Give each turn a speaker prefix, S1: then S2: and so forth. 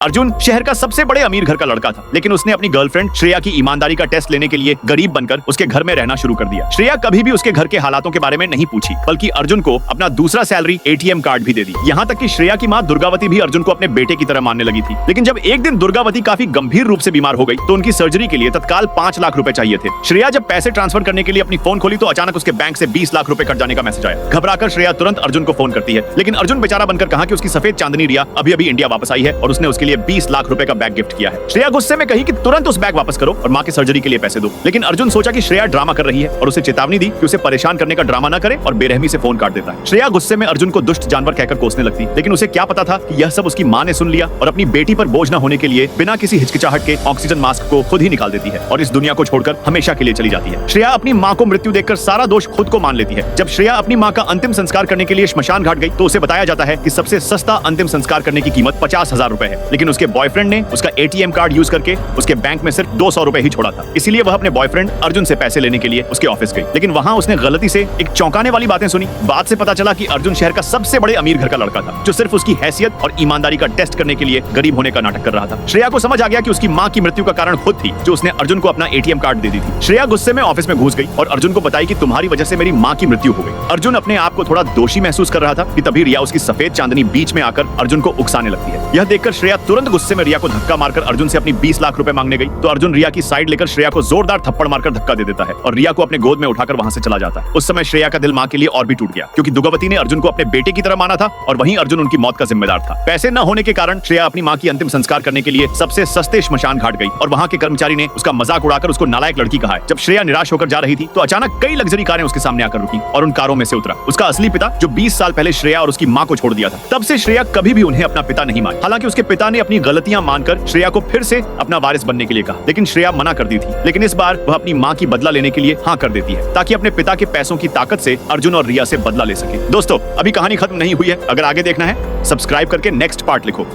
S1: अर्जुन शहर का सबसे बड़े अमीर घर का लड़का था, लेकिन उसने अपनी गर्लफ्रेंड श्रेया की ईमानदारी का टेस्ट लेने के लिए गरीब बनकर उसके घर में रहना शुरू कर दिया। श्रेया कभी भी उसके घर के हालातों के बारे में नहीं पूछी, बल्कि अर्जुन को अपना दूसरा सैलरी ATM कार्ड भी दे दी। यहाँ तक कि श्रेया की माँ दुर्गावती भी अर्जुन को अपने बेटे की तरह मानने लगी थी। लेकिन जब एक दिन दुर्गावती काफी गंभीर रूप से बीमार हो गई तो उनकी सर्जरी के लिए तत्काल 5 लाख रुपए चाहिए थे। श्रेया जब पैसे ट्रांसफर करने के लिए अपनी फोन खोली तो अचानक उसके बैंक से 20 लाख रुपए कट जाने का मैसेज आया। घबराकर श्रेया तुरंत अर्जुन को फोन करती है, लेकिन अर्जुन बेचारा बनकर कहा कि उसकी सफेद चांदनी रिया अभी अभी इंडिया वापस आई है और उसने उसके लिए 20 लाख रुपए का बैग गिफ्ट किया है। श्रेया गुस्से में कही कि तुरंत उस बैग वापस करो और माँ की सर्जरी के लिए पैसे दो। लेकिन अर्जुन सोचा कि श्रेया ड्रामा कर रही है और उसे चेतावनी दी कि उसे परेशान करने का ड्रामा न करे और बेरहमी से फोन काट देता है। श्रेया गुस्से में अर्जुन को दुष्ट जानवर कहकर कोसने लगती, लेकिन उसे क्या पता था कि यह सब उसकी माँ ने सुन लिया और अपनी बेटी पर बोझ न होने के लिए बिना किसी हिचकिचाहट के ऑक्सीजन मास्क को खुद ही निकाल देती है और इस दुनिया को छोड़कर हमेशा के लिए चली जाती है। श्रेया अपनी माँ को मृत्यु देखकर सारा दोष खुद को मान लेती है। जब श्रेया अपनी माँ का अंतिम संस्कार करने के लिए श्मशान घाट गई तो उसे बताया जाता है कि सबसे सस्ता अंतिम संस्कार करने की कीमत 50,000 रुपए है, लेकिन उसके बॉयफ्रेंड ने उसका ATM कार्ड यूज करके उसके बैंक में सिर्फ 200 रुपए ही छोड़ा था। इसीलिए वह अपने बॉयफ्रेंड अर्जुन से पैसे लेने के लिए उसके ऑफिस गई, लेकिन वहाँ उसने गलती से एक चौंकाने वाली बातें सुनी। बात से पता चला कि अर्जुन शहर का सबसे बड़े अमीर घर का लड़का था, जो सिर्फ उसकी हैसियत और ईमानदारी का टेस्ट करने के लिए गरीब होने का नाटक कर रहा था। श्रेया को समझ आ गया कि उसकी माँ की मृत्यु का कारण खुद थी, जो उसने अर्जुन को अपना ATM कार्ड दे दी थी। श्रेया गुस्से में ऑफिस में घुस गई और अर्जुन को बताई कि तुम्हारी वजह से मेरी माँ की मृत्यु हो गई। अर्जुन अपने आप को थोड़ा दोषी महसूस कर रहा था कि तभी रिया उसकी सफेद चांदनी बीच में आकर अर्जुन को उकसाने लगती है। यह देखकर श्रेया तुरंत गुस्से में रिया को धक्का मारकर अर्जुन से अपनी 20 लाख रुपए मांगने गई तो अर्जुन रिया की साइड लेकर श्रेया को जोरदार थप्पड़ मारकर धक्का दे देता है और रिया को अपने गोद में उठाकर वहां से चला जाता है। उस समय श्रेया का दिल माँ के लिए और भी टूट गया, क्योंकि दुर्गावती ने अर्जुन को अपने बेटे की तरह माना था और वहीं अर्जुन उनकी मौत का जिम्मेदार था। पैसे न होने के कारण श्रेया अपनी माँ की अंतिम संस्कार करने के लिए सबसे सस्ते श्मशान घाट गई और वहाँ के कर्मचारी ने उसका मजाक उड़ाकर उसको नालायक लड़की कहा। जब श्रेया निराश होकर जा रही थी तो अचानक कई लग्जरी कारें उसके सामने आकर रुकी और उन कारों में से उतरा उसका असली पिता, जो 20 साल पहले श्रेया और उसकी माँ को छोड़ दिया था। तब से श्रेया कभी भी उन्हें अपना पिता नहीं मानी। हालांकि उसके पिता ने अपनी गलतियां मानकर श्रेया को फिर से अपना वारिस बनने के लिए कहा, लेकिन श्रेया मना कर दी थी। लेकिन इस बार वह अपनी माँ की बदला लेने के लिए हाँ कर देती है, ताकि अपने पिता के पैसों की ताकत से अर्जुन और रिया से बदला ले सके। दोस्तों, अभी कहानी खत्म नहीं हुई है। अगर आगे देखना है सब्सक्राइब करके नेक्स्ट पार्ट लिखो।